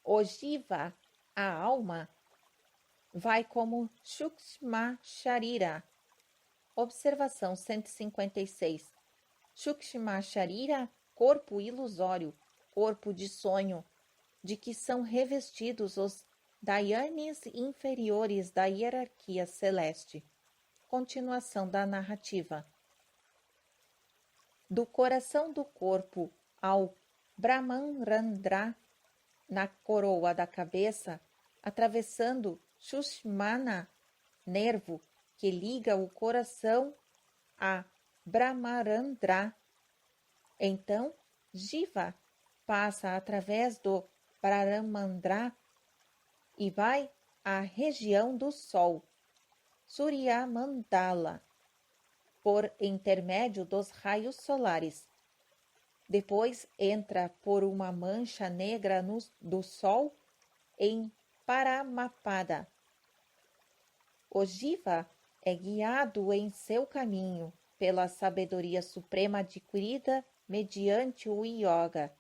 O jiva, a alma, vai como Shukshma Sharira. Observação 156. Shukshma Sharira, corpo ilusório, corpo de sonho, de que são revestidos os Dayanis inferiores da hierarquia celeste. Continuação da narrativa. Do coração do corpo ao Brahmanrandra, na coroa da cabeça, atravessando Shushmana, nervo que liga o coração a Brahmarandra. Então, Jiva passa através do Brahmandra e vai à região do Sol, Surya Mandala, por intermédio dos raios solares. Depois entra por uma mancha negra do Sol em Paramapada. O Jiva é guiado em seu caminho pela sabedoria suprema adquirida mediante o Yoga.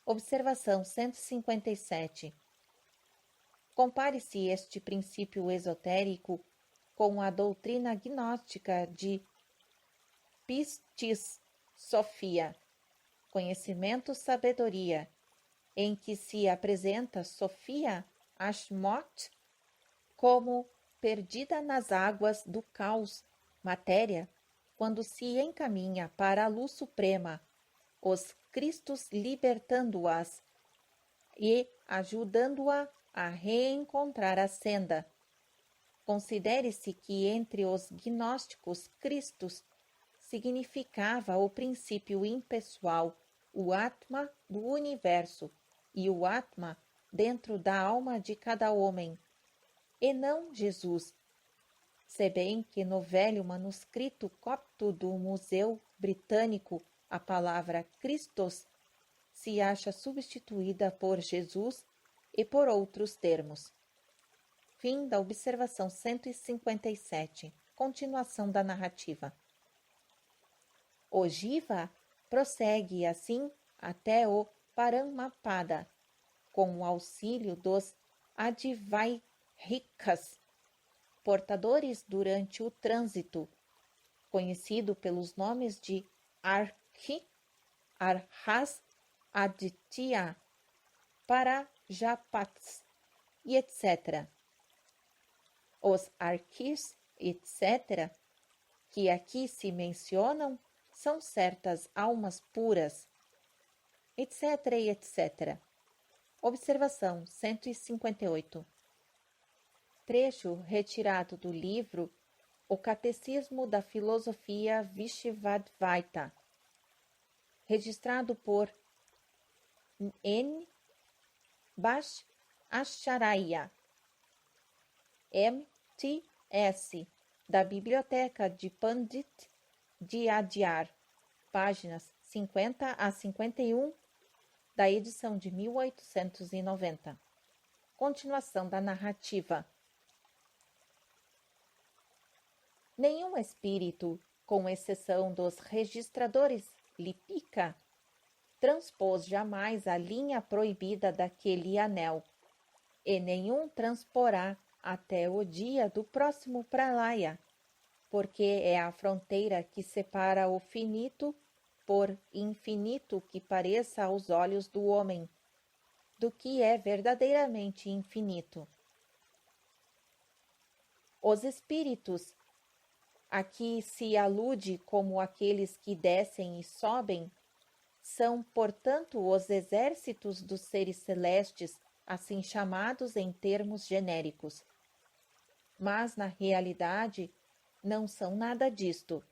Observação 157. Compare-se este princípio esotérico com a doutrina gnóstica de Pistis Sophia, conhecimento-sabedoria, em que se apresenta Sophia Ashmot como perdida nas águas do caos, matéria, quando se encaminha para a luz suprema, os Cristos libertando-as e ajudando-a a reencontrar a senda. Considere-se que entre os gnósticos Cristos significava o princípio impessoal, o Atma do universo e o Atma dentro da alma de cada homem, e não Jesus, se bem que no velho manuscrito copto do Museu Britânico a palavra Christos se acha substituída por Jesus e por outros termos. Fim da observação 157. Continuação da narrativa. O Jiva prossegue assim até o Paramapada, com o auxílio dos Adivaikas, portadores durante o trânsito, conhecido pelos nomes de Arki, Arhas, Aditya, Parajapats e etc. Os Arkis, etc., que aqui se mencionam, são certas almas puras, etc., etc. Observação 158. Trecho retirado do livro O Catecismo da Filosofia Vishnvadvaita, registrado por N. Bhaskacharya, M.T.S., da Biblioteca de Pandit Diadyar, páginas 50 a 51, da edição de 1890. Continuação da narrativa. Nenhum espírito, com exceção dos registradores Lipika, transpôs jamais a linha proibida daquele anel, e nenhum transporá até o dia do próximo pralaya, porque é a fronteira que separa o finito, por infinito que pareça aos olhos do homem, do que é verdadeiramente infinito. Os espíritos, a que se alude como aqueles que descem e sobem, são, portanto, os exércitos dos seres celestes, assim chamados em termos genéricos. Mas, na realidade, não são nada disto.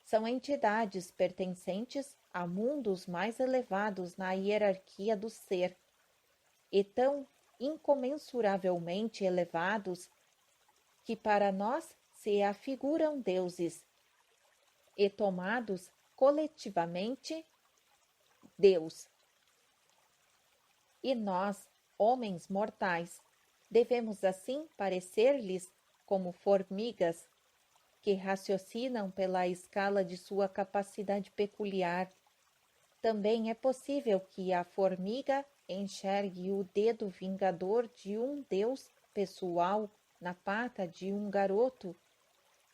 São entidades pertencentes a mundos mais elevados na hierarquia do ser, e tão incomensuravelmente elevados que para nós se afiguram deuses, e tomados coletivamente Deus. E nós, homens mortais, devemos assim parecer-lhes como formigas que raciocinam pela escala de sua capacidade peculiar. Também é possível que a formiga enxergue o dedo vingador de um Deus pessoal na pata de um garoto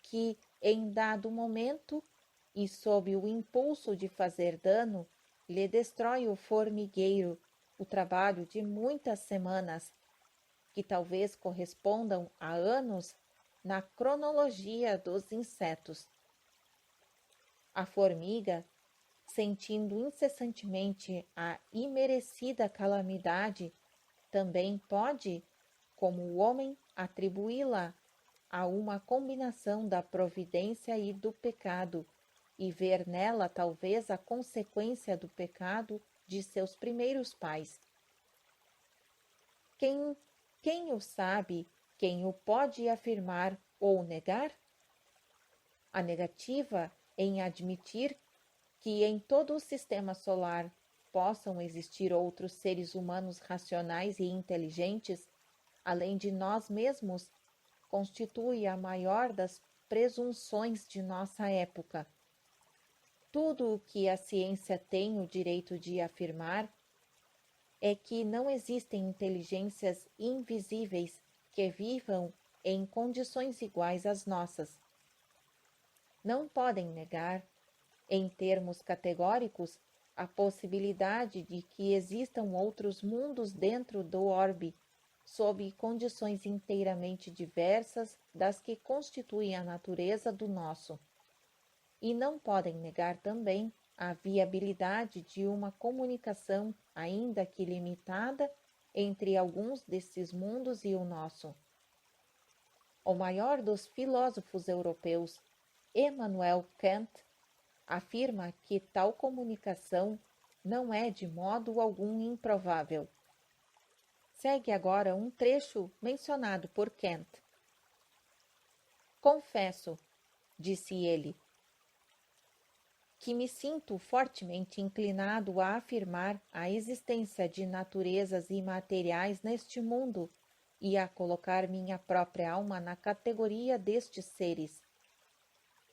que, em dado momento e sob o impulso de fazer dano, lhe destrói o formigueiro, o trabalho de muitas semanas, que talvez correspondam a anos na cronologia dos insetos. A formiga, sentindo incessantemente a imerecida calamidade, também pode, como o homem, atribuí-la a uma combinação da providência e do pecado, e ver nela talvez a consequência do pecado de seus primeiros pais. Quem o sabe, quem o pode afirmar ou negar? A negativa em admitir que em todo o sistema solar possam existir outros seres humanos racionais e inteligentes, além de nós mesmos, constitui a maior das presunções de nossa época. Tudo o que a ciência tem o direito de afirmar é que não existem inteligências invisíveis que vivam em condições iguais às nossas. Não podem negar, em termos categóricos, a possibilidade de que existam outros mundos dentro do orbe, sob condições inteiramente diversas das que constituem a natureza do nosso. E não podem negar também a viabilidade de uma comunicação, ainda que limitada, entre alguns desses mundos e o nosso. O maior dos filósofos europeus, Immanuel Kant, afirma que tal comunicação não é de modo algum improvável. Segue agora um trecho mencionado por Kant. Confesso, disse ele, que me sinto fortemente inclinado a afirmar a existência de naturezas imateriais neste mundo e a colocar minha própria alma na categoria destes seres.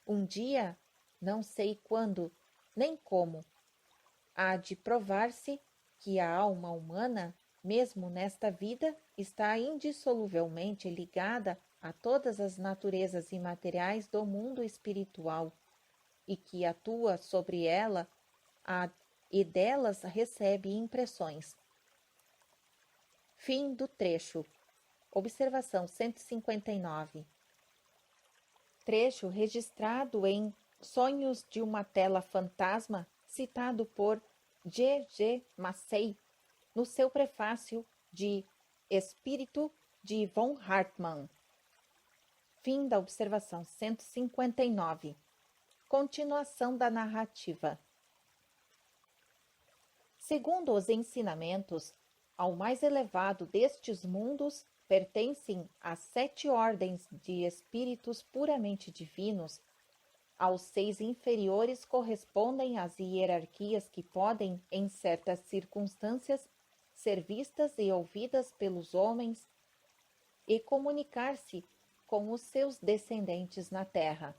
Um dia, não sei quando, nem como, há de provar-se que a alma humana, mesmo nesta vida, está indissoluvelmente ligada a todas as naturezas imateriais do mundo espiritual, e que atua sobre ela e delas recebe impressões. Fim do trecho. Observação 159. Trecho registrado em Sonhos de uma Tela Fantasma, citado por G. G. Massey, no seu prefácio de Espírito de von Hartmann. Fim da observação 159. Continuação da narrativa. Segundo os ensinamentos, ao mais elevado destes mundos pertencem as 7 ordens de espíritos puramente divinos. Aos 6 inferiores correspondem as hierarquias que podem, em certas circunstâncias, ser vistas e ouvidas pelos homens e comunicar-se com os seus descendentes na terra.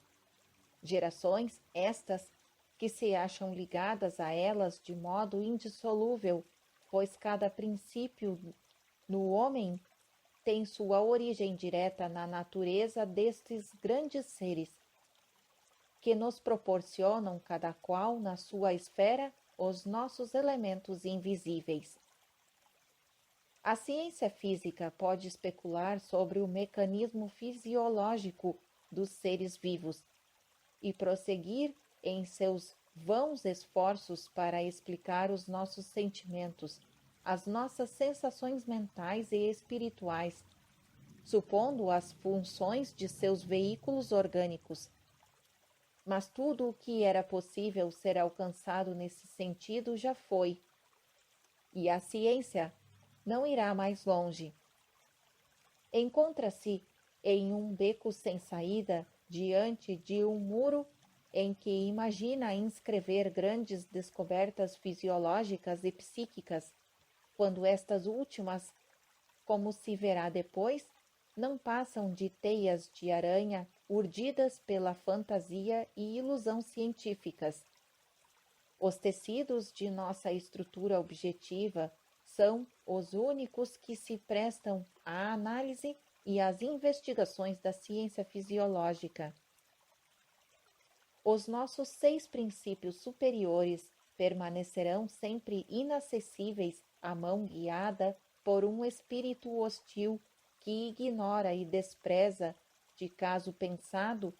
Gerações estas que se acham ligadas a elas de modo indissolúvel, pois cada princípio no homem tem sua origem direta na natureza destes grandes seres, que nos proporcionam cada qual na sua esfera os nossos elementos invisíveis. A ciência física pode especular sobre o mecanismo fisiológico dos seres vivos e prosseguir em seus vãos esforços para explicar os nossos sentimentos, as nossas sensações mentais e espirituais, supondo as funções de seus veículos orgânicos. Mas tudo o que era possível ser alcançado nesse sentido já foi, e a ciência não irá mais longe. Encontra-se em um beco sem saída, diante de um muro em que imagina inscrever grandes descobertas fisiológicas e psíquicas, quando estas últimas, como se verá depois, não passam de teias de aranha urdidas pela fantasia e ilusão científicas. Os tecidos de nossa estrutura objetiva são os únicos que se prestam à análise e às investigações da ciência fisiológica. Os nossos 6 princípios superiores permanecerão sempre inacessíveis à mão guiada por um espírito hostil que ignora e despreza, de caso pensado,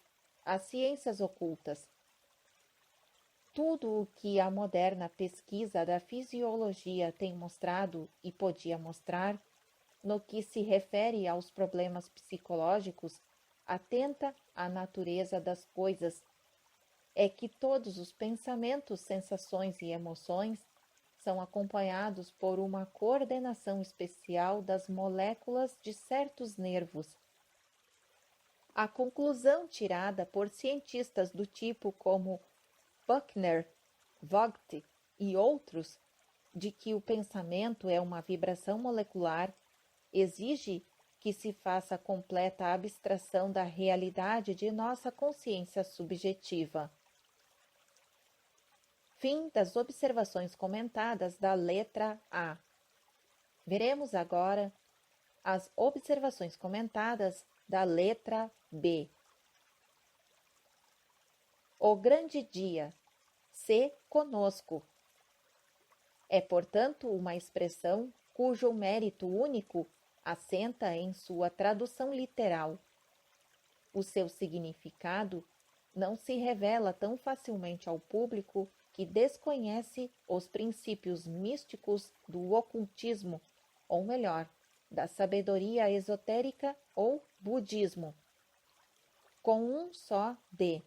as ciências ocultas. Tudo o que a moderna pesquisa da fisiologia tem mostrado e podia mostrar, no que se refere aos problemas psicológicos, atenta à natureza das coisas, é que todos os pensamentos, sensações e emoções são acompanhados por uma coordenação especial das moléculas de certos nervos. A conclusão tirada por cientistas do tipo como Buckner, Vogt e outros, de que o pensamento é uma vibração molecular, exige que se faça completa abstração da realidade de nossa consciência subjetiva. Fim das observações comentadas da letra A. Veremos agora as observações comentadas da letra B. O grande dia, se conosco. É, portanto, uma expressão cujo mérito único assenta em sua tradução literal. O seu significado não se revela tão facilmente ao público que desconhece os princípios místicos do ocultismo, ou melhor, da sabedoria esotérica ou budismo. Com um só D.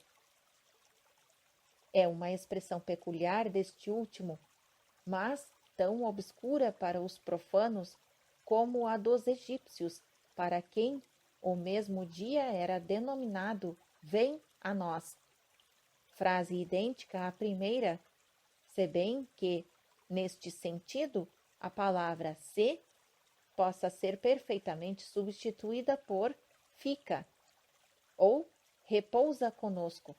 É uma expressão peculiar deste último, mas tão obscura para os profanos como a dos egípcios, para quem o mesmo dia era denominado Vem a nós. Frase idêntica à primeira, se bem que, neste sentido, a palavra se possa ser perfeitamente substituída por fica ou repousa conosco,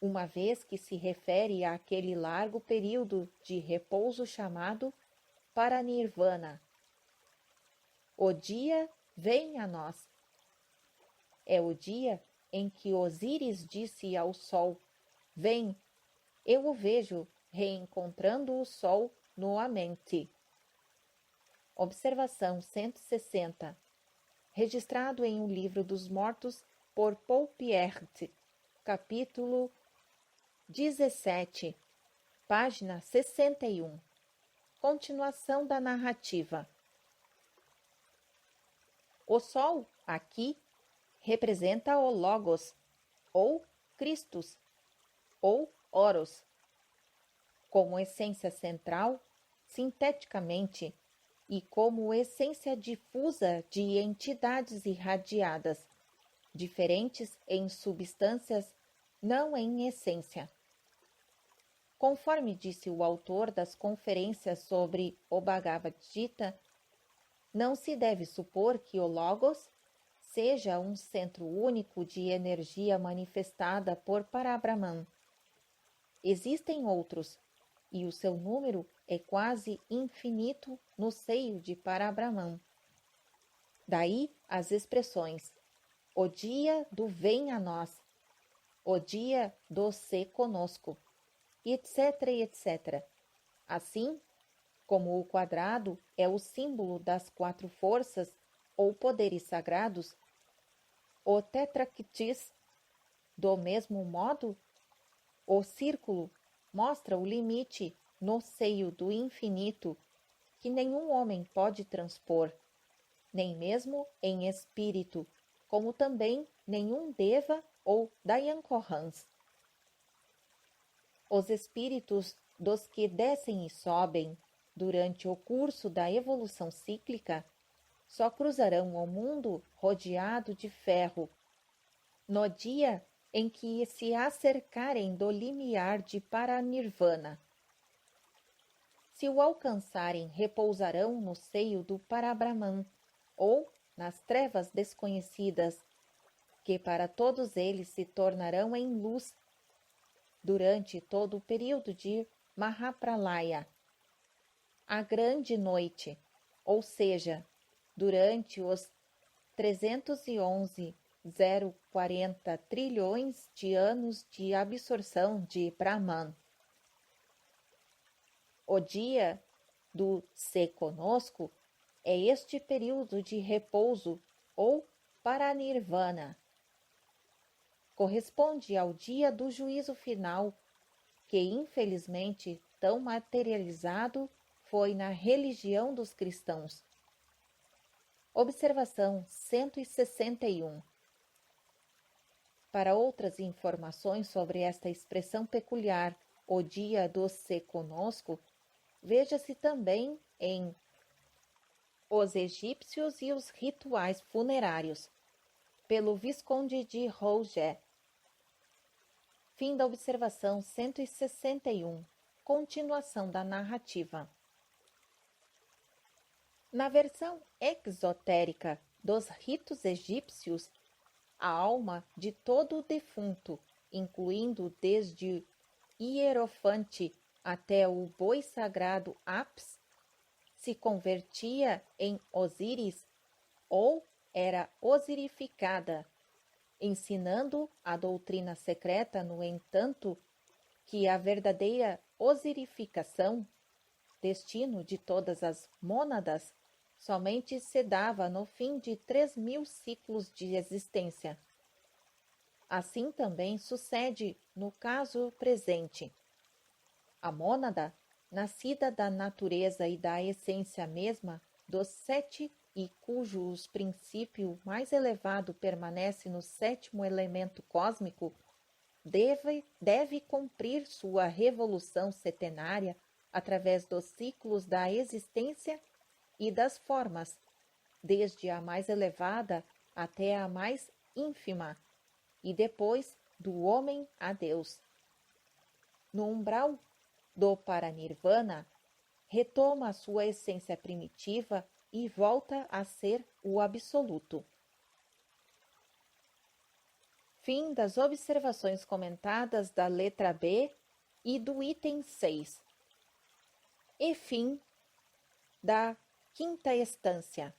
uma vez que se refere àquele largo período de repouso chamado Paranirvana. O dia vem a nós. É o dia em que Osíris disse ao sol: Vem, eu o vejo reencontrando o sol no Amenti. Observação 160. Registrado em O Livro dos Mortos por Paul Piert, capítulo 17, página 61. Continuação da narrativa. O sol, aqui, representa o Logos, ou Christus, ou Horos, como essência central, sinteticamente, e como essência difusa de entidades irradiadas, diferentes em substâncias, não em essência. Conforme disse o autor das conferências sobre o Bhagavad Gita, não se deve supor que o Logos seja um centro único de energia manifestada por Parabrahman. Existem outros, e o seu número é quase infinito no seio de Parabrahman. Daí as expressões o dia do vem a nós, o dia do se conosco, etc, etc. Assim, como o quadrado é o símbolo das 4 forças ou poderes sagrados, o tetractis, do mesmo modo, o círculo mostra o limite no seio do infinito que nenhum homem pode transpor, nem mesmo em espírito, como também nenhum Deva ou Dayankorans. Os espíritos dos que descem e sobem durante o curso da evolução cíclica só cruzarão o mundo rodeado de ferro no dia em que se acercarem do limiar de Paranirvana. Se o alcançarem, repousarão no seio do Parabrahman ou nas trevas desconhecidas, que para todos eles se tornarão em luz durante todo o período de Mahapralaya, a grande noite, ou seja, durante os 311,040 trilhões de anos de absorção de Brahman. O dia do Se Conosco é este período de repouso ou Paranirvana. Corresponde ao dia do juízo final, que infelizmente tão materializado foi na religião dos cristãos. Observação 161. Para outras informações sobre esta expressão peculiar, o dia do Se Conosco, veja-se também em Os Egípcios e os Rituais Funerários, pelo Visconde de Rouget. Fim da observação 161. Continuação da narrativa. Na versão exotérica dos ritos egípcios, a alma de todo o defunto, incluindo desde Hierofante até o boi sagrado Apis, se convertia em Osíris ou era osirificada, ensinando a doutrina secreta, no entanto, que a verdadeira osirificação, destino de todas as mônadas, somente se dava no fim de 3.000 ciclos de existência. Assim também sucede no caso presente. A mônada, nascida da natureza e da essência mesma dos 7 e cujo princípio mais elevado permanece no 7º elemento cósmico, deve cumprir sua revolução setenária através dos ciclos da existência e das formas, desde a mais elevada até a mais ínfima, e depois do homem a Deus. No umbral do Paranirvana, retoma sua essência primitiva e volta a ser o absoluto. Fim das observações comentadas da letra B e do item 6. E fim da quinta estância.